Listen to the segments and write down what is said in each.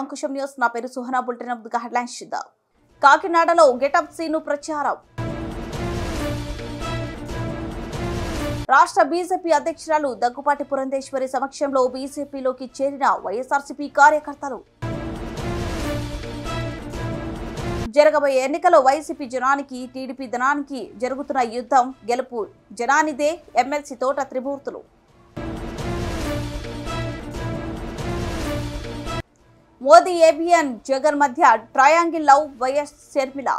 Ankusam news. నా పేరు Suhana. Bulletin ముందుగా హెడ్లైన్స్ చూద్దాం. కాకినాడలో గెటప్ సీను ప్రచారం. రాష్ట్ర బీజేపీ అధ్యక్షురాలు దగ్గుపాటి పురంధేశ్వరి సమక్షంలో బీజేపీలోకి చేరిన వైఎస్ఆర్సీపీ కార్యకర్తలు. జరగబోయే ఎన్నికల్లో వైసీపీ జనానికి, టీడీపీ ధనానికి జరుగుతున్న యుద్ధం. గెలుపు జనానిదే. ఎమ్మెల్సీ తోట త్రిమూర్తులు. మోదీ, ఏబిఎన్, జగన్ మధ్య ట్రయాంగిల్ లవ్. వైఎస్ షర్మిల.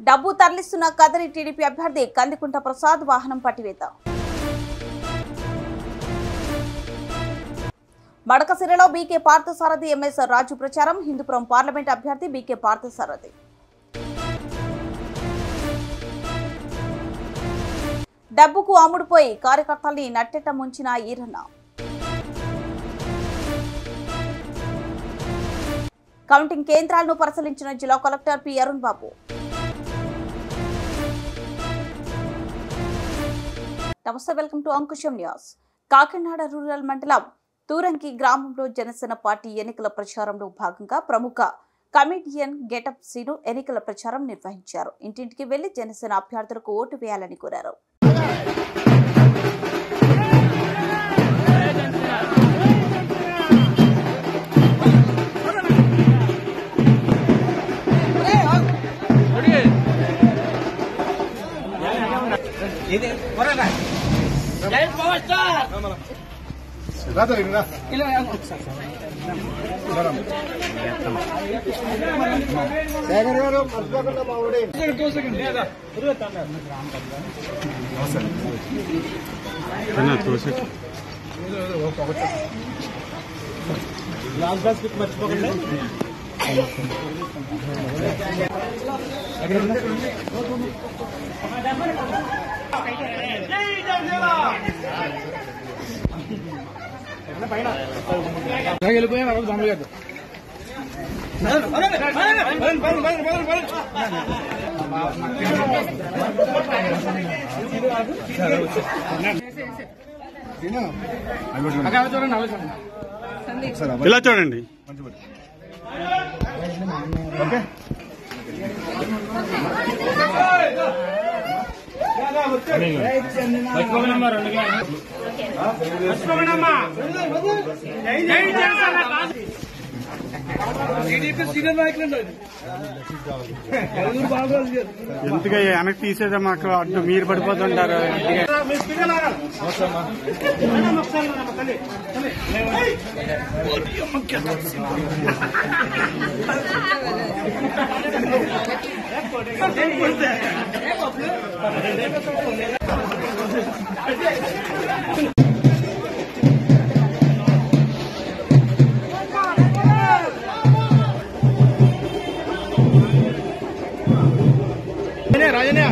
డబ్బు తరలిస్తున్న కదిరి టీడీపీ అభ్యర్థి కందికుంట ప్రసాద్ వాహనం పట్టివేత. మడకసిరలో బీకే పార్థసారథి ఎంఎస్ రాజు ప్రచారం. హిందూపురం పార్లమెంట్ అభ్యర్థి బీకే పార్థసారథి. డబ్బుకు అమ్ముడుపోయి కార్యకర్తల్ని నట్టెట్ట ముంచిన ఈరన్న. కౌంటింగ్ కేంద్రాలను పరిశీలించిన జిల్లా కలెక్టర్ పి అరుణ్ బాబు. నమస్తే, welcome to Ankusham news. Kakinada rural మండలం తూరంకి గ్రామంలో జనసేన పార్టీ ఎన్నికల ప్రచారంలో భాగంగా ప్రముఖ కమెడియన్ గెటప్ సీను ఎన్నికల ప్రచారం నిర్వహించారు. ఇంటింటికి వెళ్లి జనసేన అభ్యర్థులకు ఓటు వేయాలని కోరారు. మర్చిపోకండి. వెళ్ళిపోయా దొంగలు గారు. ఇలా చూడండి. ఎందుకు వెనక్కి తీసేదా మాకు అడ్డు మీరు పడిపోతుంటారు. రాజనే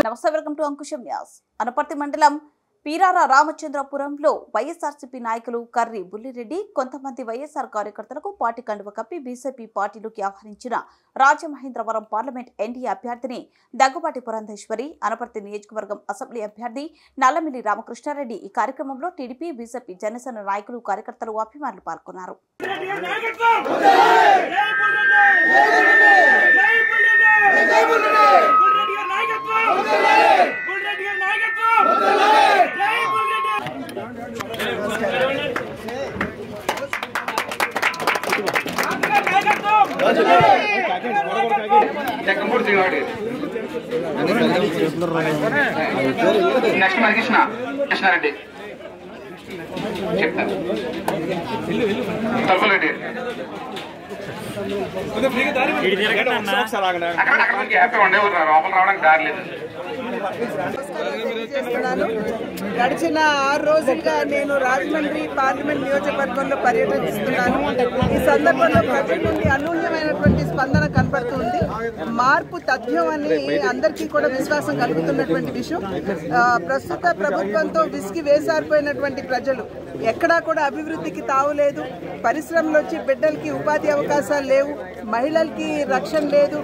నమస్తే, welcome to Ankusham news. Anaparthi మండలం పీరార రామచంద్రపురంలో వైఎస్ఆర్సీపీ నాయకులు కర్రి బుల్లిరెడ్డి కొంతమంది వైఎస్ఆర్ కార్యకర్తలకు పార్టీ కండువ కప్పి బీజేపీ పార్టీలోకి ఆహ్వానించిన రాజమహేంద్రవరం పార్లమెంట్ ఎన్డీఏ అభ్యర్థిని దగ్గుపాటి పురంధేశ్వరి, అనపర్తి నియోజకవర్గం అసెంబ్లీ అభ్యర్థి నల్లమిల్లి రామకృష్ణారెడ్డి. ఈ కార్యక్రమంలో టీడీపీ, బీజేపీ, జనసేన నాయకులు, కార్యకర్తలు, అభిమానులు పాల్గొన్నారు. నెక్స్ట్ మరి కృష్ణారెడ్డి చెప్తాను తలపరెడ్డి అక్కడ గ్యాప్ ఉండే లోపల రావడానికి దారి లేదు. గడిచిన 6 రోజులుగా నేను రాజమండ్రి పార్లమెంట్ నియోజకవర్గంలో పర్యటిస్తున్నాను. ఈ సందర్భంలో ప్రజల నుండి అనూహ్యమైనటువంటి స్పందన కనబడుతుంది. మార్పు తథ్యం అని అందరికీ కూడా విశ్వాసం కలుగుతున్నటువంటి విషయం. ప్రస్తుత ప్రభుత్వంతో విసిగి వేసారిపోయినటువంటి ప్రజలు ఎక్కడా కూడా అభివృద్ధికి తావులేదు. పరిశ్రమలు వచ్చి బిడ్డలకి ఉపాధి అవకాశాలు లేవు, మహిళలకి రక్షణ లేదు,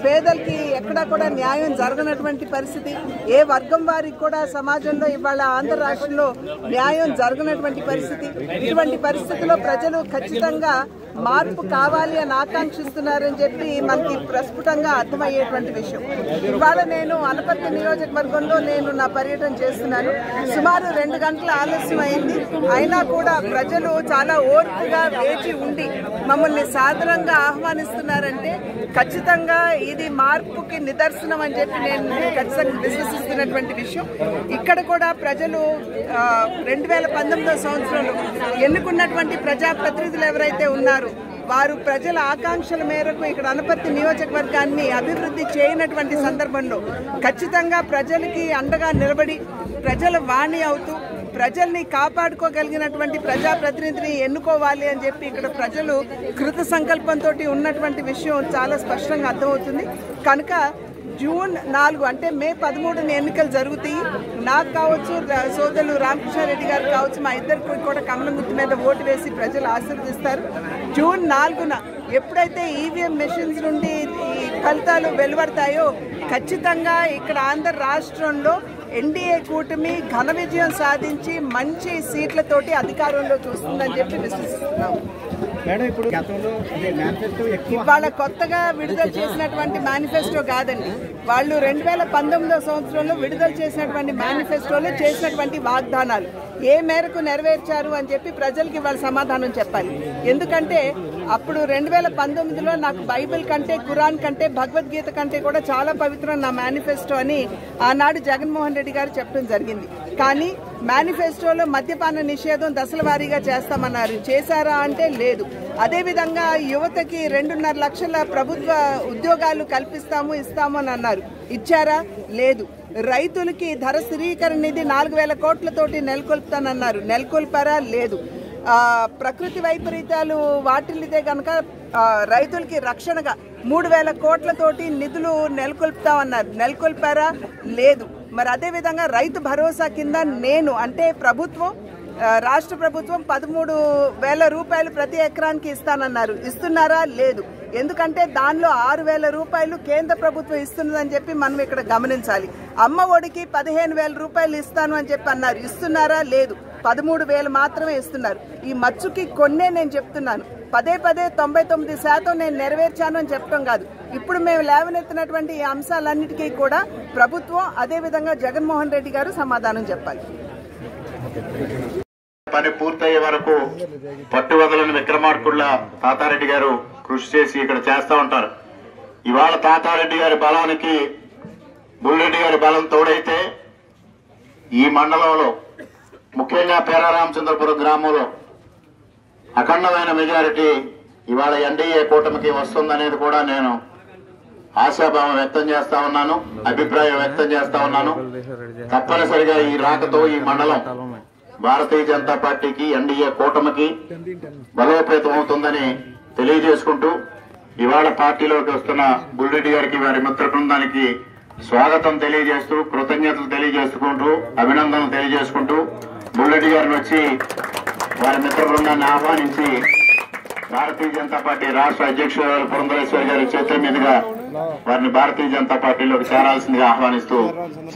పేదలకి ఎక్కడా కూడా న్యాయం జరగనటువంటి పరిస్థితి. ఏ వర్గం వారికి కూడా సమాజంలో ఇవాళ ఆంధ్ర రాష్ట్రంలో న్యాయం జరగనటువంటి పరిస్థితి. ఇటువంటి పరిస్థితిలో ప్రజలు ఖచ్చితంగా మార్పు కావాలి అని ఆకాంక్షిస్తున్నారని చెప్పి మనకి ప్రస్ఫుటంగా అర్థమయ్యేటువంటి విషయం. ఇవాళ నేను అనపర్తి నియోజకవర్గంలో నేను నా పర్యటన చేస్తున్నాను. సుమారు 2 గంటల ఆలస్యం అయింది. అయినా కూడా ప్రజలు చాలా ఓర్పుగా వేచి ఉండి మమ్మల్ని సాదరంగా ఆహ్వానిస్తున్నారంటే ఖచ్చితంగా ఇది మార్పుకి నిదర్శనం అని చెప్పి నేను ఖచ్చితంగా విశ్వసిస్తున్నటువంటి విషయం. ఇక్కడ కూడా ప్రజలు 2019 సంవత్సరంలో ఎన్నుకున్నటువంటి ప్రజాప్రతినిధులు ఎవరైతే ఉన్నారో వారు ప్రజల ఆకాంక్షల మేరకు ఇక్కడ అనపర్తి నియోజకవర్గాన్ని అభివృద్ధి చేయనటువంటి సందర్భంలో ఖచ్చితంగా ప్రజలకి అండగా నిలబడి ప్రజల వాణి అవుతూ ప్రజల్ని కాపాడుకోగలిగినటువంటి ప్రజాప్రతినిధిని ఎన్నుకోవాలి అని చెప్పి ఇక్కడ ప్రజలు కృత సంకల్పంతో ఉన్నటువంటి విషయం చాలా స్పష్టంగా అర్థమవుతుంది. కనుక జూన్ 4 అంటే మే 13 ఎన్నికలు జరుగుతాయి. నాకు కావచ్చు, సోదరులు రామకృష్ణారెడ్డి గారు కావచ్చు, మా ఇద్దరికి కూడా కమలం గుర్తు మీద ఓటు వేసి ప్రజలు ఆశీర్వదిస్తారు. జూన్ 4న ఎప్పుడైతే ఈవీఎం మెషిన్స్ నుండి ఈ ఫలితాలు వెలువడతాయో ఖచ్చితంగా ఇక్కడ ఆంధ్ర రాష్ట్రంలో ఎన్డీఏ కూటమి ఘన విజయం సాధించి మంచి సీట్లతోటి అధికారంలో చూస్తుందని చెప్పి విశ్వసిస్తున్నాం. ఇవాళ కొత్తగా విడుదల చేసినటువంటి మేనిఫెస్టో కాదండి. వాళ్ళు 2019 సంవత్సరంలో విడుదల చేసినటువంటి మేనిఫెస్టోలో చేసినటువంటి వాగ్దానాలు ఏ మేరకు నెరవేర్చారు అని చెప్పి ప్రజలకి వాళ్ళు సమాధానం చెప్పాలి. ఎందుకంటే అప్పుడు 2019లో నాకు బైబిల్ కంటే, ఖురాన్ కంటే, భగవద్గీత కంటే కూడా చాలా పవిత్రం నా మేనిఫెస్టో అని ఆనాడు జగన్మోహన్ రెడ్డి గారు చెప్పడం జరిగింది. కానీ మేనిఫెస్టోలో మద్యపాన నిషేధం దశల వారీగా చేస్తామన్నారు. చేశారా అంటే లేదు. అదేవిధంగా యువతకి 2.5 లక్షల ప్రభుత్వ ఉద్యోగాలు కల్పిస్తాము, ఇస్తాము అని అన్నారు. ఇచ్చారా? లేదు. రైతులకి ధర స్థిరీకరణ నిధి 4,000 కోట్లతోటి నెలకొల్పుతానన్నారు. నెలకొల్పారా? లేదు. ప్రకృతి వైపరీత్యాలు వాటిల్లితే కనుక రైతులకి రక్షణగా 3,000 కోట్లతోటి నిధులు నెలకొల్పుతామన్నారు. నెలకొల్పారా? లేదు. మరి అదేవిధంగా రైతు భరోసా కింద నేను అంటే ప్రభుత్వం, రాష్ట్ర ప్రభుత్వం 13,000 రూపాయలు ప్రతి ఎకరానికి ఇస్తానన్నారు. ఇస్తున్నారా? లేదు. ఎందుకంటే దానిలో 6,000 రూపాయలు కేంద్ర ప్రభుత్వం ఇస్తున్నదని చెప్పి మనం ఇక్కడ గమనించాలి. అమ్మ ఒడికి 15,000 రూపాయలు ఇస్తాను అని చెప్పి అన్నారు. ఇస్తున్నారా? లేదు. 13,000 మాత్రమే ఇస్తున్నారు. ఈ మచ్చుకి కొన్నే నేను చెప్తున్నాను. పదే 99% నేను నెరవేర్చాను అని చెప్పడం కాదు. ఇప్పుడు మేము లేవనెత్తినటువంటి ఈ అంశాలన్నిటికీ కూడా ప్రభుత్వం అదేవిధంగా జగన్మోహన్ రెడ్డి గారు సమాధానం చెప్పాలి. పని పూర్తయ్యే వరకు పట్టువదలని విక్రమార్కుళ్ళ తాతారెడ్డి గారు కృషి చేసి ఇక్కడ చేస్తా ఉంటారు. ఇవాళ తాతారెడ్డి గారి బలానికి బుల్రెడ్డి గారి బలం తోడైతే ఈ మండలంలో ముఖ్యంగా పేరారామచంద్రపురం గ్రామంలో అఖండమైన మెజారిటీ ఇవాళ ఎన్డీఏ కూటమికి వస్తుందనేది కూడా నేను ఆశాభావం వ్యక్తం చేస్తా ఉన్నాను, అభిప్రాయం వ్యక్తం చేస్తా ఉన్నాను. తప్పనిసరిగా ఈ రాకతో ఈ మండలం భారతీయ జనతా పార్టీకి, ఎన్డీఏ కూటమికి బలోపేతం అవుతుందని తెలియజేసుకుంటూ ఇవాళ పార్టీలోకి వస్తున్న బుల్రెడ్డి గారికి, వారి మిత్ర బృందానికి స్వాగతం తెలియజేస్తూ, కృతజ్ఞతలు తెలియజేసుకుంటూ, అభినందనలు తెలియజేసుకుంటూ బుల్రెడ్డి గారిని వచ్చి వారి మిత్ర బృందాన్ని ఆహ్వానించి భారతీయ జనతా పార్టీ రాష్ట్ర అధ్యక్షుడు పురంధరేశ్వరి గారి చేతుల మీదుగా వారిని భారతీయ జనతా పార్టీలోకి చేరాల్సిందిగా ఆహ్వానిస్తూ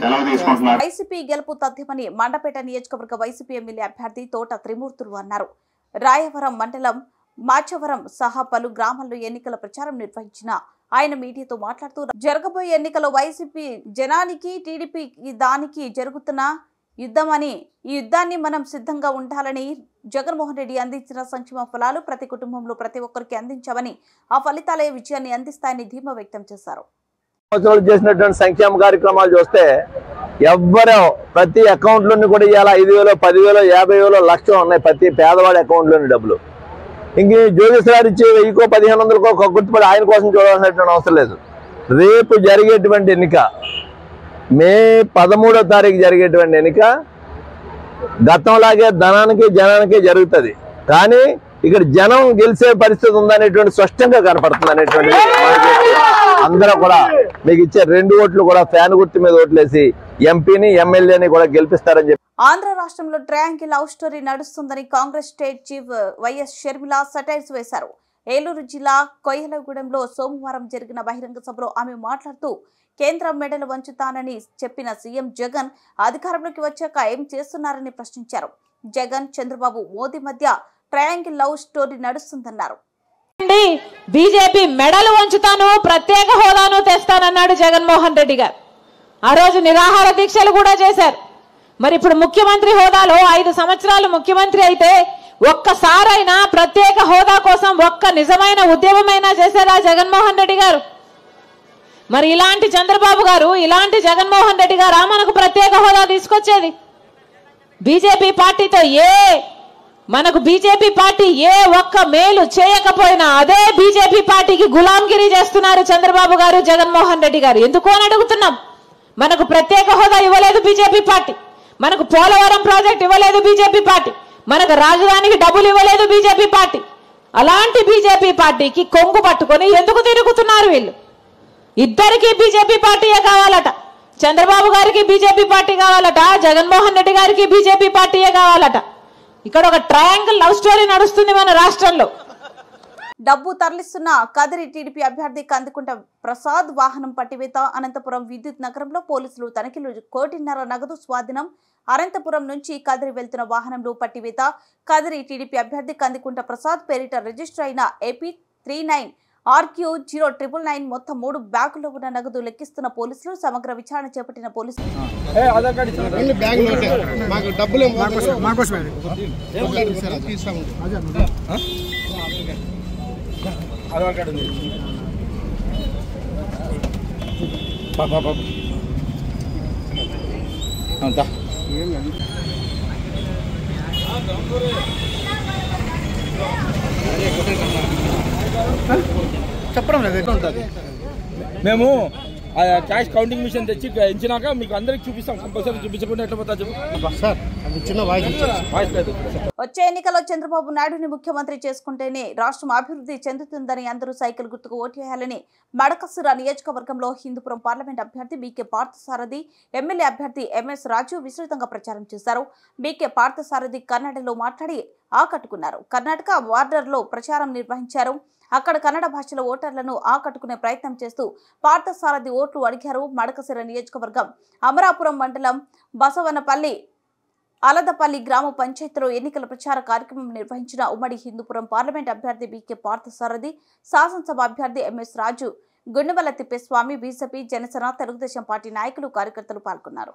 సెలవు తీసుకుంటున్నారు. వైసీపీ గెలుపు తథ్యమని మండపేట నియోజకవర్గ వైసీపీ ఎమ్మెల్యే అభ్యర్థి తోట త్రిమూర్తులు అన్నారు. రాయవరం మండలం మాచవరం సహా పలు గ్రామాల్లో ఎన్నికల ప్రచారం నిర్వహించిన ఆయన మీడియాతో మాట్లాడుతూ జరగబోయే ఎన్నికల్లో వైసీపీ జనానికి, టీడీపీ దానికి జరుగుతున్న యుద్ధమని ఈ యుద్ధాన్ని మనం సిద్ధంగా ఉండాలని జగన్మోహన్ రెడ్డి అందించిన సంక్షేమ ఫలాలు ప్రతి కుటుంబంలో ప్రతి ఒక్కరికి అందించామని ఆ ఫలితాలే విజయాన్ని అందిస్తాయని ధీమా వ్యక్తం చేశారు. చేసినటువంటి సంక్షేమ కార్యక్రమాలు చూస్తే ఎవ్వరూ ప్రతి అకౌంట్లోని కూడా ఇవాళ 5,000, 10,000, 50,000, లక్ష ఉన్నాయి ప్రతి పేదవాడి అకౌంట్లోని డబ్బులు. ఇంక జోగేశ్వరారు ఇచ్చే 1,000కో 1,500కో గుర్తుపడి ఆయన కోసం చూడాల్సినటువంటి అవసరం లేదు. రేపు జరిగేటువంటి ఎన్నిక మే 13వ తారీఖు జరిగేటువంటి ఎన్నిక గతంలాగే ధనానికి జనానికి జరుగుతుంది. కానీ ఇక్కడ జనం గెలిచే పరిస్థితి ఉందనేటువంటి స్పష్టంగా కనపడుతుంది అనేటువంటి అందరూ కూడా మీకు ఇచ్చే 2 ఓట్లు కూడా ఫ్యాన్ గుర్తు మీద ఓట్లేసి ఎంపీని ఎమ్మెల్యేని కూడా గెలిపిస్తారని చెప్పి. ఆంధ్ర రాష్ట్రంలో ట్రయాంగిల్ లవ్ స్టోరీ నడుస్తుందని Congress state chief YS Sharmila satires వేశారు. ఏలూరు జిల్లా కొయ్యలగూడెంలో సోమవారం జరిగిన బహిరంగ సభలో ఆమె మాట్లాడుతూ కేంద్రం మెడలు వంచుతానని చెప్పిన సీఎం జగన్ అధికారంలోకి వచ్చాక ఏం చేస్తున్నారని ప్రశ్నించారు. జగన్ చంద్రబాబు మోదీ మధ్య ట్రయాంగిల్ లవ్ స్టోరీ నడుస్తుందన్నారు. బీజేపీ మెడలు వంచుతాను, ప్రత్యేక హోదాను తెస్తానన్నాడు జగన్మోహన్ రెడ్డి గారు. ఆ రోజు నిరాహార దీక్షలు కూడా చేశారు. మరి ఇప్పుడు ముఖ్యమంత్రి హోదాలో 5 సంవత్సరాలు ముఖ్యమంత్రి అయితే ఒక్కసారైనా ప్రత్యేక హోదా కోసం ఒక్క నిజమైన ఉద్యమమైనా చేశారా జగన్మోహన్ రెడ్డి గారు? మరి ఇలాంటి చంద్రబాబు గారు, ఇలాంటి జగన్మోహన్ రెడ్డి గారా మనకు ప్రత్యేక హోదా తీసుకొచ్చేది? బీజేపీ పార్టీతో మనకు బీజేపీ పార్టీ ఏ ఒక్క మేలు చేయకపోయినా అదే బీజేపీ పార్టీకి గులాంగిరి చేస్తున్నారు చంద్రబాబు గారు, జగన్మోహన్ రెడ్డి గారు. ఎందుకు అని అడుగుతున్నాం. మనకు ప్రత్యేక హోదా ఇవ్వలేదు బీజేపీ పార్టీ, మనకు పోలవరం ప్రాజెక్ట్ ఇవ్వలేదు బీజేపీ పార్టీ, మనకు రాజధానికి డబ్బులు ఇవ్వలేదు బీజేపీ పార్టీ. అలాంటి బీజేపీ పార్టీకి కొంగు పట్టుకొని ఎందుకు తిరుగుతున్నారు వీళ్ళు? ఇద్దరికి బీజేపీ పార్టీయే కావాలట. చంద్రబాబు గారికి బీజేపీ పార్టీ కావాలట, జగన్మోహన్ రెడ్డి గారికి బీజేపీ పార్టీయే కావాలట. ఇక్కడ ఒక ట్రయాంగిల్ లవ్ స్టోరీ నడుస్తుంది మన రాష్ట్రంలో. డబ్బు తరలిస్తున్న కదిరి టీడీపీ అభ్యర్థి కందుకుంట ప్రసాద్ వాహనం పట్టివేత. అనంతపురం విద్యుత్ నగరంలో పోలీసులు తనిఖీలు. 1.5 కోటి నగదు స్వాధీనం. అనంతపురం నుంచి కదిరి వెళ్తున్న వాహనంలో పట్టివేత. కదిరి టీడీపీ అభ్యర్థి కందుకుంట ప్రసాద్ పేరిట రిజిస్టర్ అయిన AP 39RQ0999 మొత్తం 3 బ్యాగుల్లో ఉన్న నగదు లెక్కిస్తున్న పోలీసులు. సమగ్ర విచారణ చేపట్టిన పోలీసులు చెప్పడం లేదు. మేము క్యాష్ కౌంటింగ్ మిషన్ తెచ్చి ఇచ్చినాక మీకు అందరికి చూపిస్తాం. కంపల్సరీ చూపించకుండా ఎట్లా పోతా చెప్పు సార్. వచ్చే ఎన్నికల్లో చంద్రబాబు నాయుడుని ముఖ్యమంత్రి చేసుకుంటేనే రాష్ట్రం అభివృద్ధి చెందుతుందని అందరూ సైకిల్ గుర్తుకు ఓటేయాలని మడకసిర నియోజకవర్గంలో హిందూపురం పార్లమెంట్ అభ్యర్థి బీకే పార్థసారథి, ఎమ్మెల్యే అభ్యర్థి MS రాజు విస్తృతంగా ప్రచారం చేశారు. బీకే పార్థసారథి కన్నడలో మాట్లాడి ఆకట్టుకున్నారు. కర్ణాటక బార్డర్లో ప్రచారం నిర్వహించారు. అక్కడ కన్నడ భాషలో ఓటర్లను ఆకట్టుకునే ప్రయత్నం చేస్తూ పార్థసారథి ఓట్లు అడిగారు. మడకసిర నియోజకవర్గం అమరాపురం మండలం బసవనపల్లి అలదపల్లి గ్రామ పంచాయతీలో ఎన్నికల ప్రచార కార్యక్రమం నిర్వహించిన ఉమ్మడి హిందూపురం పార్లమెంట్ అభ్యర్థి బీకే పార్థసారథి, శాసనసభ అభ్యర్థి MS రాజు, గుండువల తిప్పేస్వామి, బీజేపీ, జనసేన, తెలుగుదేశం పార్టీ నాయకులు, కార్యకర్తలు పాల్గొన్నారు.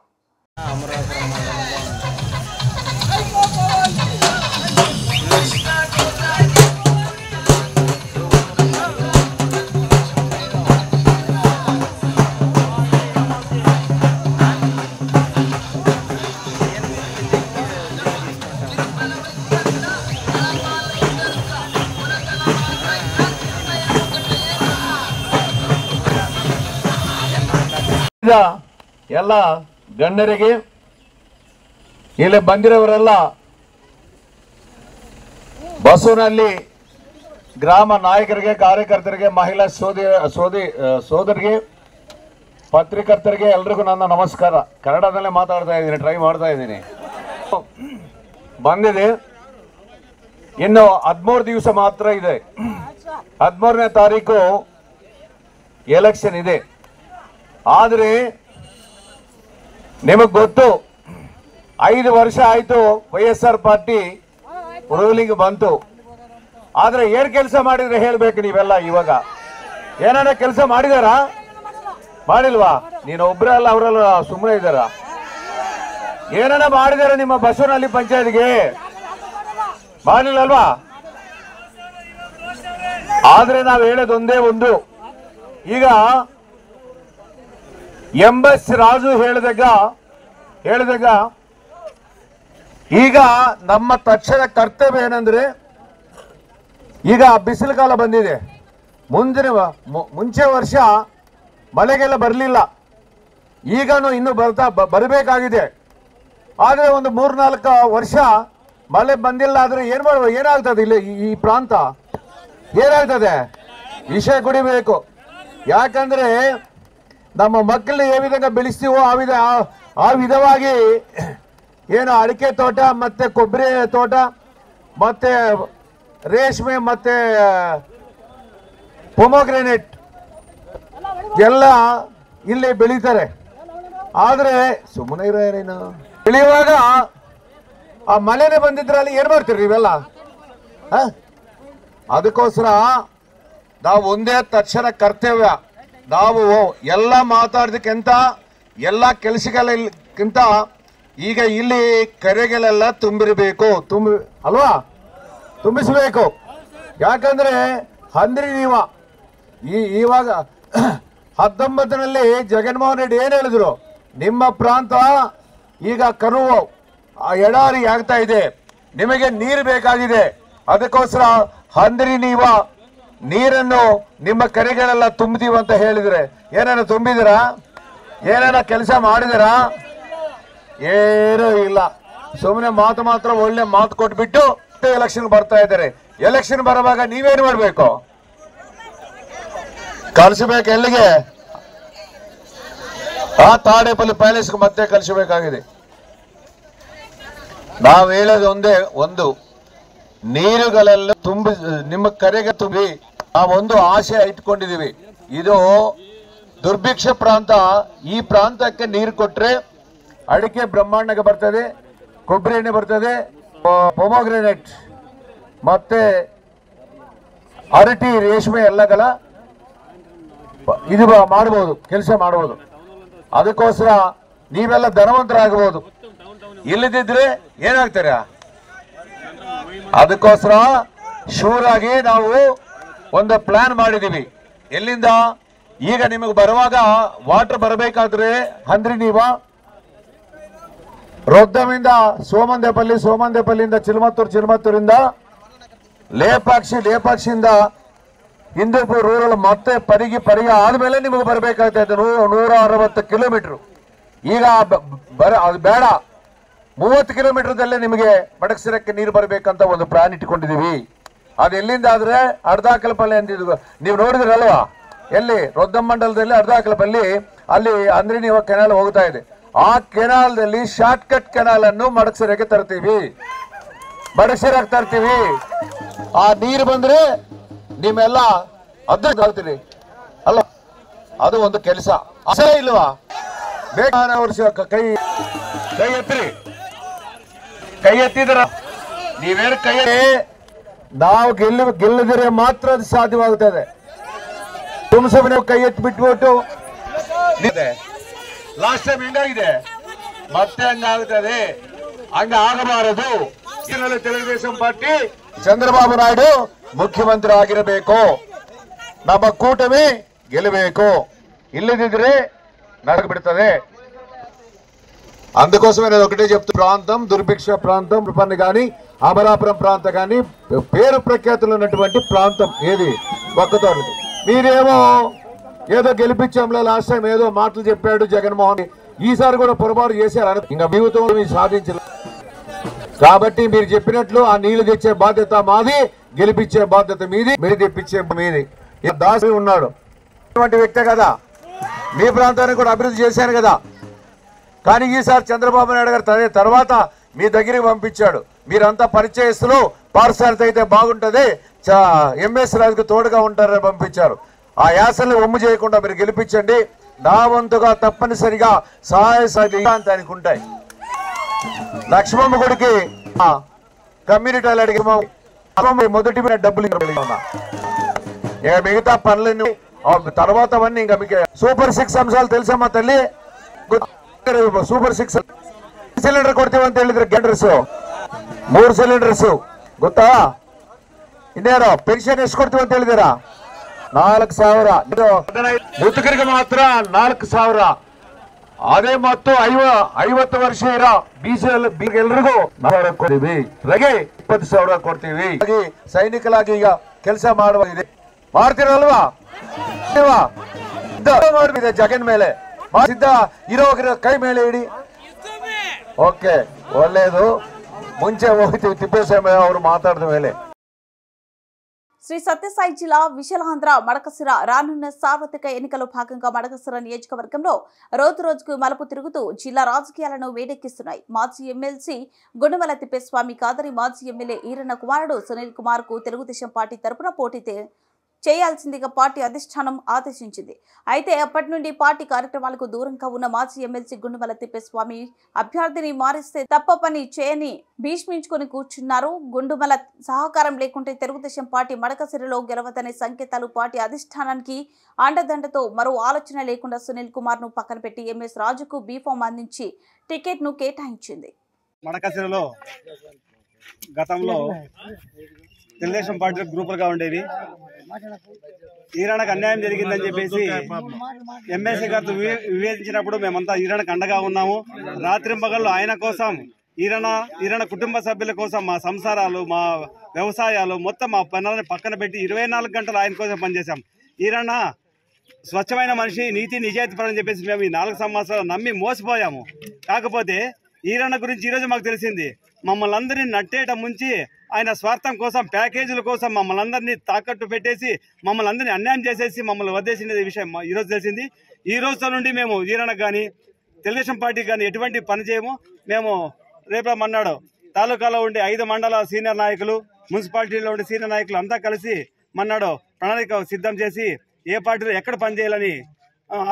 ಎಲ್ಲ ಗಣ್ಯರಿಗೆ ಇಲ್ಲಿ ಬಂದಿರೋವರೆಲ್ಲ ಬಸವನಲ್ಲಿ ಗ್ರಾಮ ನಾಯಕರಿಗೆ, ಕಾರ್ಯಕರ್ತರಿಗೆ, ಮಹಿಳಾ ಸೋದರಿಗೆ, ಪತ್ರಿಕರ್ತರಿಗೆ ಎಲ್ರಿಗೂ ನನ್ನ ನಮಸ್ಕಾರ. ಕನ್ನಡದಲ್ಲೇ ಮಾತಾಡ್ತಾ ಇದ್ದೀನಿ, ಟ್ರೈ ಮಾಡ್ತಾ ಇದ್ದೀನಿ. ಬಂದಿದೆ, ಇನ್ನು 13 ದಿವಸ ಮಾತ್ರ ಇದೆ. 13ನೇ ತಾರೀಕು ಎಲೆಕ್ಷನ್ ಇದೆ. ಆದರೆ ನಿಮಗೆ ಗೊತ್ತು, 5 ವರ್ಷ ಆಯ್ತು YSR ಪಾರ್ಟಿ ರೂಲಿಂಗ್ ಬಂತು. ಆದ್ರೆ ಏನ್ ಕೆಲಸ ಮಾಡಿದ್ರೆ ಹೇಳ್ಬೇಕು ನೀವೆಲ್ಲ. ಇವಾಗ ಏನಾರ ಕೆಲಸ ಮಾಡಿದಾರಾ? ಮಾಡಿಲ್ವಾ? ನೀನು ಒಬ್ರಲ್ಲ, ಅವರೆಲ್ಲ ಸುಮ್ಮನೆ ಇದ್ದಾರ. ಏನಾರ ಮಾಡಿದಾರೆ ನಿಮ್ಮ ಬಸವನಹಳ್ಳಿ ಪಂಚಾಯತ್ಗೆ? ಮಾಡಲಿಲ್ಲಲ್ವಾ? ಆದ್ರೆ ನಾವು ಹೇಳೋದೊಂದೇ ಒಂದು, ಈಗ ಎಂಎಸ್ ರಾಜು ಹೇಳಿದಾಗ ಈಗ ನಮ್ಮ ತಕ್ಷಣ ಕರ್ತವ್ಯ ಏನಂದ್ರೆ, ಈಗ ಬಿಸಿಲು ಕಾಲ ಬಂದಿದೆ, ಮುಂಚೆ ವರ್ಷ ಮಳೆಗೆಲ್ಲ ಬರಲಿಲ್ಲ, ಈಗನೂ ಇನ್ನು ಬರಬೇಕಾಗಿದೆ. ಆದರೆ ಒಂದು 3-4 ವರ್ಷ ಮಳೆ ಬಂದಿಲ್ಲ ಆದರೆ ಏನಾಗ್ತದೆ? ಇಲ್ಲಿ ಈ ಪ್ರಾಂತ ಏನಾಗ್ತದೆ? ವಿಷಯ ಕುಡಿಬೇಕು. ಯಾಕಂದ್ರೆ ನಮ್ಮ ಮಕ್ಕಳನ್ನ ಯಾವ ವಿಧಂగా ಬೆಳೆಸ್ತೀವೋ ಆ ವಿಧವಾಗಿ ಏನು ಅಡಿಕೆ ತೋಟ ಮತ್ತೆ ಕೊಬ್ಬರಿ ತೋಟ ಮತ್ತೆ ರೇಷ್ಮೆ ಮತ್ತೆ ಪೊಮೊಗ್ರೆನೇಟ್ ಎಲ್ಲ ಇಲ್ಲಿ ಬೆಳೀತಾರೆ. ಆದ್ರೆ ಸುಮ್ಮನೆ ಇರೇನು ಬೆಳೆಯುವಾಗ ಆ ಮಳೆನೇ ಬಂದಿದ್ರಲ್ಲಿ ಏನ್ ಮಾಡ್ತೀರಿ ನೀವೆಲ್ಲ? ಅದಕ್ಕೋಸ್ಕರ ನಾವು ಒಂದೇ ತಕ್ಷಣ ಕರ್ತವ್ಯ, ನಾವು ಎಲ್ಲ ಮಾತಾಡೋದಕ್ಕಿಂತ ಎಲ್ಲ ಕೆಲಸಗಳಿಗಿಂತ ಈಗ ಇಲ್ಲಿ ಕೆರೆಗಳೆಲ್ಲ ತುಂಬಿರಬೇಕು, ಅಲ್ವಾ? ತುಂಬಿಸಬೇಕು. ಯಾಕಂದ್ರೆ ಹಂದ್ರಿ ಇವಾಗ 19ರಲ್ಲಿ ಜಗನ್ಮೋಹನ್ ರೆಡ್ಡಿ ಏನ್ ಹೇಳಿದ್ರು, ನಿಮ್ಮ ಪ್ರಾಂತ ಈಗ ಕರುವು ಎಡಾರಿ ಆಗ್ತಾ ಇದೆ, ನಿಮಗೆ ನೀರು ಬೇಕಾಗಿದೆ, ಅದಕ್ಕೋಸ್ಕರ ಹಂದ್ರಿ ನೀರನ್ನು ನಿಮ್ಮ ಕೆರೆಗಳೆಲ್ಲ ತುಂಬ್ತೀವಿ ಅಂತ ಹೇಳಿದ್ರೆ ಏನೇನ ತುಂಬಿದಿರಾ? ಏನೇನ ಕೆಲಸ ಮಾಡಿದಿರಾ? ಏನೂ ಇಲ್ಲ. ಸುಮ್ಮನೆ ಮಾತ್ರ ಒಳ್ಳೆ ಮಾತು ಕೊಟ್ಬಿಟ್ಟು ಎಲೆಕ್ಷನ್ ಬರ್ತಾ ಇದ್ದಾರೆ. ಎಲೆಕ್ಷನ್ ಬರುವಾಗ ನೀವೇನು ಮಾಡ್ಬೇಕು? ಕಳಿಸಬೇಕು ಎಲ್ಲಿಗೆ? ಆ ತಾಡೇಪಲ್ಲಿ ಪ್ಯಾಲೇಸ್ಗೆ ಮತ್ತೆ ಕಳಿಸಬೇಕಾಗಿದೆ. ನಾವು ಹೇಳೋದು ಒಂದೇ ಒಂದು, ನೀರುಗಳೆಲ್ಲ ತುಂಬಿ ನಿಮ್ಮ ಕರೆಗೆ ತುಂಬಿ ನಾವೊಂದು ಆಸೆ ಇಟ್ಕೊಂಡಿದೀವಿ. ಇದು ದುರ್ಭಿಕ್ಷ ಪ್ರಾಂತ. ಈ ಪ್ರಾಂತಕ್ಕೆ ನೀರು ಕೊಟ್ರೆ ಅಡಿಕೆ ಬ್ರಹ್ಮಾಂಡಕ್ಕೆ ಬರ್ತದೆ, ಕೊಬ್ಬರಿ ಎಣ್ಣೆ ಬರ್ತದೆ, ಪೊಮೊಗ್ರೆನೇಟ್ ಮತ್ತೆ ಅರಟಿ ರೇಷ್ಮೆ ಎಲ್ಲಗಳ ಇದು ಮಾಡಬಹುದು, ಕೆಲಸ ಮಾಡಬಹುದು. ಅದಕ್ಕೋಸ್ಕರ ನೀವೆಲ್ಲ ಧನವಂತರಾಗಬಹುದು. ಇಲ್ಲದಿದ್ರೆ ಏನಾಗ್ತಾರೆ? ಅದಕ್ಕೋಸ್ಕರ ಶೂರಾಗಿ ನಾವು ಒಂದು ಪ್ಲಾನ್ ಮಾಡಿದೀವಿ. ಎಲ್ಲಿಂದ ಈಗ ನಿಮಗೆ ಬರುವಾಗ ವಾಟರ್ ಬರಬೇಕಾದ್ರೆ ಹಂದ್ರಿ ರೊದ್ದಮಿಂದ ಸೋಮಂದೇಪಲ್ಲಿಂದ ಚಿಲ್ಮತ್ತೂರಿಂದ ಲೇಪಾಕ್ಷಿಯಿಂದ ಹಿಂದೂಪುರ ರೂರಲ್ ಮತ್ತೆ ಪರಿಗಿ ಆದ್ಮೇಲೆ ನಿಮಗೆ ಬರಬೇಕಾಗ್ತದೆ 160 ಕಿಲೋಮೀಟರ್. ಈಗ ಅದು ಬೇಡ, 30 ಕಿಲೋಮೀಟರ್ದಲ್ಲೇ ನಿಮಗೆ ಮಡಕಸಿರಕ್ಕೆ ನೀರು ಬರಬೇಕಂತ ಒಂದು ಪ್ಲಾನ್ ಇಟ್ಕೊಂಡಿದೀವಿ. ಅದು ಎಲ್ಲಿಂದ ಆದ್ರೆ ಅರ್ಧಾಕಲ್ಪಲ್ಲಿ ಅಂದಿದ್ದು ನೀವು ನೋಡಿದ್ರಲ್ವಾ? ಎಲ್ಲಿ ರೊದ್ದಂ ಮಂಡಲದಲ್ಲಿ ಅರ್ಧಾಕಲ್ಪಲ್ಲಿ ಅಲ್ಲಿ ಅಂದ್ರೆ ನೀವು ಕೆನಾಲ್ ಹೋಗ್ತಾ ಇದೆ. ಆ ಕೆನಾಲ್ದಲ್ಲಿ ಶಾರ್ಟ್ ಕಟ್ ಕೆನಾಲ್ ಅನ್ನು ಮಡಕಸಿರಕ್ಕೆ ತರ್ತೀವಿ. ಆ ನೀರು ಬಂದ್ರೆ ನಿಮ್ಮೆಲ್ಲ ಅದೃಷ್ಟ ಆಗ್ತೀರಿ ಅಲ್ಲ? ಅದು ಒಂದು ಕೆಲಸ ಅಸೇ ಇಲ್ವಾ? ಬೇಕಾದ ವರ್ಷ ಕೈ ಎತ್ತಿದ್ರ ನೀವೇನು ನಾವು ಗೆಲ್ಲದಿದ್ರೆ ಮಾತ್ರ ಅದು ಸಾಧ್ಯವಾಗುತ್ತದೆ. ಸುಮ್ಮನೆ ಕೈ ಎತ್ತಿ ಬಿಟ್ಬಿಟ್ಟು ಲಾಸ್ಟ್ ಟೈಮ್ ಹೆಂಗಾಗಿದೆ ಮತ್ತೆ ಹಂಗಾಗುತ್ತದೆ. ಹಂಗ ಆಗಬಾರದು. తెలుగుదేశం ಪಾರ್ಟಿ ಚಂದ್ರಬಾಬು ನಾಯ್ಡು ಮುಖ್ಯಮಂತ್ರಿ ಆಗಿರಬೇಕು, ನಮ್ಮ ಕೂಟಮಿ ಗೆಲ್ಲಬೇಕು. ಇಲ್ಲದಿದ್ರೆ ನಡಗಬಿಡ್ತದೆ. అందుకోసమే నేను ఒకటే చెప్తూ, ప్రాంతం దుర్భిక్ష ప్రాంతం రూపాన్ని కానీ అమలాపురం ప్రాంతం కానీ పేరు ప్రఖ్యాతులు ఉన్నటువంటి ప్రాంతం ఏది ఒక్కతోటి. మీరేమో ఏదో గెలిపించాంలో లాస్ట్ టైం ఏదో మాటలు చెప్పాడు జగన్మోహన్, ఈసారి కూడా పొరపాటు చేశారు. ఇంకా జీవితంలో మీరు సాధించలేదు. కాబట్టి మీరు చెప్పినట్లు ఆ నీళ్లు తెచ్చే బాధ్యత మాది, గెలిపించే బాధ్యత మీది, మీరు తెప్పించే మీది. దాసి ఉన్నాడు అటువంటి వ్యక్తే కదా, మీ ప్రాంతాన్ని కూడా అభివృద్ధి చేశాను కదా. కానీ ఈసారి చంద్రబాబు నాయుడు గారు తర్వాత మీ దగ్గరికి పంపించాడు. మీరంతా పరిచయస్తులు, పార్సాలిటీ అయితే బాగుంటది, ఎంఎస్ రాజుకు తోడుగా ఉంటారని పంపించారు. ఆ యాసల్ని ఒమ్ము చేయకుండా మీరు గెలిపించండి. నా వంతుగా తప్పనిసరిగా సహాయ సహకారానికి ఉంటాయి. లక్ష్మమ్మ గుడికి కమ్యూనిటీ అడిగి మొదటి డబ్బులు ఉన్నా, ఇక మిగతా పనులన్నీ తర్వాత అవన్నీ ఇంకా మీకు సూపర్ 6 అంశాలు తెలుసమ్మా తల్లి. సూపర్ 6 ಸಿಲಿಂಡರ್ ಕೊಡ್ತೀವಿ ಅಂತ ಹೇಳಿದ್ರೆ ಗ್ಯಾರಂಟರ್ಸ್ 3 ಸಿಲಿಂಡರ್ಸ್ ಗೊತ್ತಾ? ಇನ್ನೇನು ಪೆನ್ಷನ್ ಎಷ್ಟು ಕೊಡ್ತೀವಿ ಅಂತ ಹೇಳಿದಿರಾ? 4,000. ಮುದುಕರಿಗೆ ಮಾತ್ರ 4,000. ಅದೇ ಮತ್ತು 50 ವರ್ಷ ಇರೋ ಎಲ್ರಿಗೂ ಕೊಡ್ತೀವಿ. ರಗೆ 20,000 ಕೊಡ್ತೀವಿ. ಸೈನಿಕರಾಗಿ ಈಗ ಕೆಲಸ ಮಾಡುವ ಇದೆ ಮಾಡ್ತೀರಲ್ವಾ? ಮಾಡಿದೆ ಜಗನ್ ಮೇಲೆ ಸಿದ್ಧ ಇರೋಗಿರೋ ಕೈ ಮೇಲೆ ಇಡಿ. ಓಕೆ, ಒಳ್ಳೇದು. ಮುಂಚೆ ಹೋಗ್ತೀವಿ ತಿಪ್ಪೇಸ್ವಾಮಿ ಅವರು ಮಾತಾಡಿದ ಮೇಲೆ. శ్రీ సత్యసాయి జిల్లా విశాలాంధ్ర మడకసిర రానున్న సార్వత్రిక ఎన్నికల్లో భాగంగా మడకసిర నియోజకవర్గంలో రోజుకు మలుపు తిరుగుతూ జిల్లా రాజకీయాలను వేడెక్కిస్తున్నాయి. మాజీ ఎమ్మెల్సీ గుండుమల తిప్పేస్వామి కాదరి మాజీ ఎమ్మెల్యే ఈరన్న కుమారుడు సునీల్ కుమార్ కు తెలుగుదేశం పార్టీ తరపున పోటీ చేయాల్సిందిగా పార్టీ అధిష్టానం ఆదేశించింది. అయితే అప్పటి నుండి పార్టీ కార్యక్రమాలకు దూరంగా ఉన్న మాజీ ఎమ్మెల్సీ గుండుమల తిప్పేస్వామి అభ్యర్థిని మారిస్తే తప్ప పని చేయని భీష్మించుకుని కూర్చున్నారు. గుండుమల సహకారం లేకుంటే తెలుగుదేశం పార్టీ మడకసిరలో గెలవదనే సంకేతాలు పార్టీ అధిష్టానానికి అండదండతో మరో ఆలోచన లేకుండా సునీల్ కుమార్ ను పక్కన పెట్టి ఎంఎస్ రాజుకు బీఫామ్ అందించి టికెట్ ను కేటాయించింది. మడకసిరలో గతంలో తెలుగుదేశం పార్టీ గ్రూపులుగా ఉండేవి. ఈరాణకు అన్యాయం జరిగిందని చెప్పేసి ఎమ్మెల్సీ గారితో వివేచించినప్పుడు మేమంతా ఈరాణకు అండగా ఉన్నాము. రాత్రింపగళ్ళు ఆయన కోసం, ఈరణ కుటుంబ సభ్యుల కోసం, మా సంసారాలు, మా వ్యవసాయాలు మొత్తం మా పనులను పక్కన పెట్టి 24 గంటలు ఆయన కోసం పనిచేశాం. ఈరణ స్వచ్ఛమైన మనిషి, నీతి నిజాయితీ పరని చెప్పేసి మేము ఈ 4 సంవత్సరాలు నమ్మి మోసపోయాము. కాకపోతే ఈరణ గురించి ఈరోజు మాకు తెలిసింది. మమ్మల్ని అందరినీ నట్టేట ముంచి ఆయన స్వార్థం కోసం, ప్యాకేజీల కోసం మమ్మల్ని అందరినీ తాకట్టు పెట్టేసి మమ్మల్ని అందరినీ అన్యాయం చేసేసి మమ్మల్ని వదిలేసిన విషయం ఈరోజు తెలిసింది. ఈ రోజు నుండి మేము ఈరణకు కానీ తెలుగుదేశం పార్టీకి కానీ ఎటువంటి పని చేయము. మేము రేపు మన్నాడు తాలూకాలో ఉండే 5 మండల సీనియర్ నాయకులు, మున్సిపాలిటీలో ఉండే సీనియర్ నాయకులు అంతా కలిసి మన్నాడు ప్రణాళిక సిద్ధం చేసి ఏ పార్టీలో ఎక్కడ పనిచేయాలని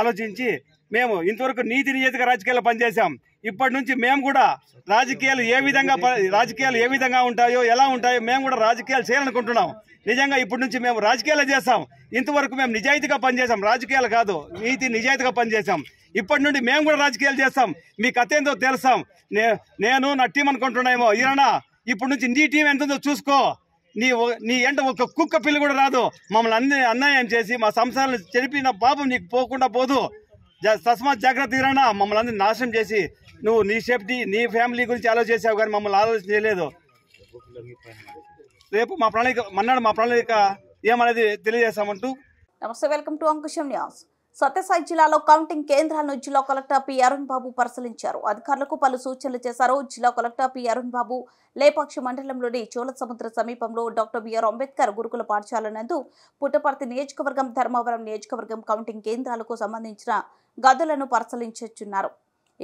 ఆలోచించి మేము ఇంతవరకు నీతి నిజాయితీగా రాజకీయాల్లో పనిచేశాం. ఇప్పటి నుంచి మేము కూడా రాజకీయాలు ఏ విధంగా ఉంటాయో, ఎలా ఉంటాయో మేము కూడా రాజకీయాలు చేయాలనుకుంటున్నాం. నిజంగా ఇప్పటి నుంచి మేము రాజకీయాలు చేస్తాం. ఇంతవరకు మేము నిజాయితీగా పనిచేసాం, రాజకీయాలు కాదు, నీతి నిజాయితీగా పనిచేసాం. ఇప్పటి నుండి మేము కూడా రాజకీయాలు చేస్తాం. మీకు అతేందో తెలుసాం. నేను నా టీం అనుకుంటున్నామో, ఈరన్నా ఇప్పటి నుంచి నీ టీం ఎంతుందో చూసుకో. నీ ఎంట ఒక కుక్క పిల్లి కూడా రాదు. మమ్మల్ని అన్యాయం చేసి మా సంసారాలు చెడిపిన పాపం నీకు పోకుండా పోదు. తస్మాత్ జాగ్రత్త ఈరన్నా. మమ్మల్ని అందరినీ నాశనం చేసి నువ్వు నీ సేఫ్టీ, నీ ఫ్యామిలీ గురించి ఆలోచించావు కానీ మమ్మల్ని ఆలోచన చేయలేదు. రేపు మా ప్రణాళిక ఏమనేది తెలియజేస్తామంటూ. నమస్తే, welcome to Ankusham news. Sathya Sai జిల్లాలో కౌంటింగ్ కేంద్రాలను జిల్లా కలెక్టర్ పి అరుణ్ బాబు పరిశీలించారు. అధికారులకు పలు సూచనలు చేశారు. జిల్లా కలెక్టర్ పి అరుణ్ బాబు లేపాక్షి మండలంలోని చోళ సముద్ర సమీపంలో డాక్టర్ బిఆర్ అంబేద్కర్ గురుకుల పాఠశాల నందు పుట్టపర్తి నియోజకవర్గం, ధర్మవరం నియోజకవర్గం కౌంటింగ్ కేంద్రాలకు సంబంధించిన గదులను పరిశీలించున్నారు.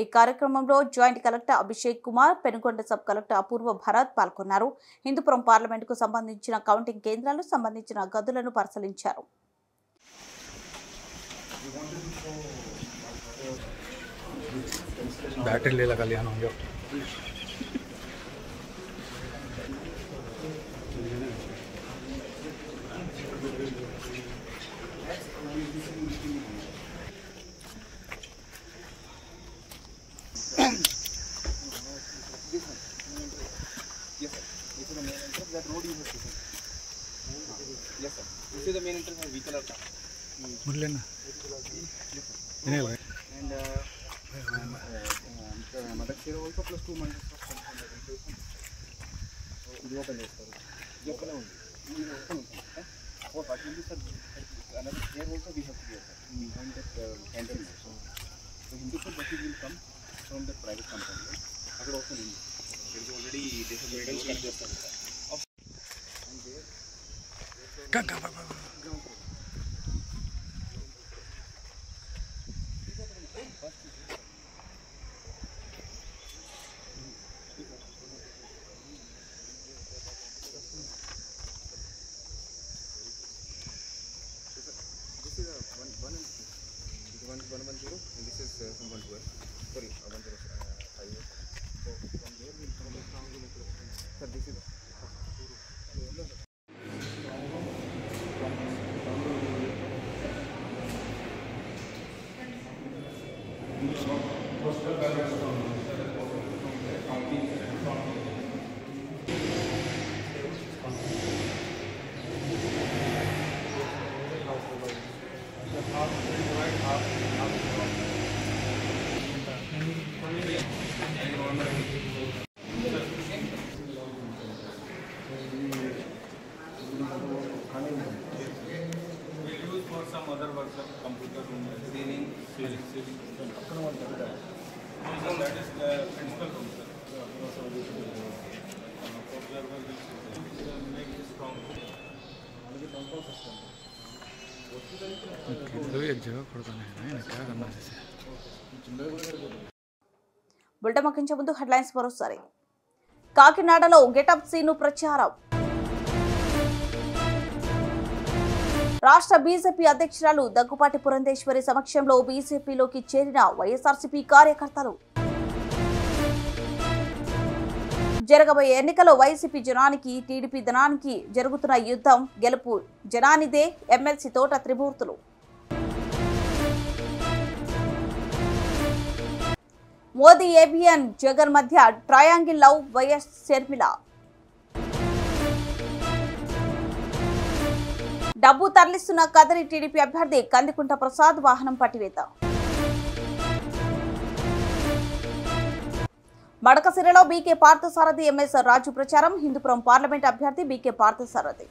ఈ కార్యక్రమంలో joint collector Abhishek Kumar, Penukonda sub collector Apoorva Bharat పాల్గొన్నారు. హిందూపురం పార్లమెంటుకు సంబంధించిన కౌంటింగ్ కేంద్రాలకు సంబంధించిన గదులను పరిశీలించారు. बैटरी ले लगा लिया ना also plus 2 months ఇది ఓపెన్ చేస్తారు. ఇది ఓపెన్ ఉంది. ఇది ఓపెన్ ఉంది. ఓ బట్ ఇది sir another here also we have to do sir. Behind that candle. So Hindupur buses will come from the private company. అక్కడ ఓపెన్ ఉంది. There is already this medals cut చేస్తారు sir. And there and this is from 112. Sorry, 105. So from there we will come down. Sir, this is. Bulletin ముగించే ముందు headlines మరోసారి. కాకినాడలో getup scene ప్రచారం. రాష్ట్ర BJP అధ్యక్షురాలు దగ్గుపాటి పురంధేశ్వరి సమక్షంలో బీజేపీలోకి చేరిన వైఎస్ఆర్సీపీ కార్యకర్తలు. జరగబోయే ఎన్నికల్లో వైసీపీ జనానికి టీడీపీ ధనానికి జరుగుతున్న యుద్ధం, గెలుపు జనానిదే, ఎమ్మెల్సీ తోట త్రిమూర్తులు. మోదీ ఏబిఎన్ జగన్ మధ్య ట్రయాంగిల్ లవ్, వైఎస్ షర్మిల. డబ్బు తరలిస్తున్న కదరి టీడీపీ అభ్యర్థి కందికుంట ప్రసాద్ వాహనం పట్టివేత. మడకసిరలో బీకే పార్థసారథి ఎంఎస్ రాజు ప్రచారం. హిందూపురం పార్లమెంట్ అభ్యర్థి బీకే పార్థసారథి.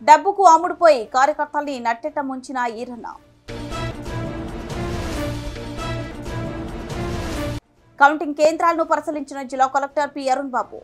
డబ్బుకు అమ్ముడుపోయి కార్యకర్తల్ని నట్టెట్ట ముంచిన ఈరన్న. కౌంటింగ్ కేంద్రాలను పరిశీలించిన జిల్లా కలెక్టర్ పి అరుణ్ బాబు.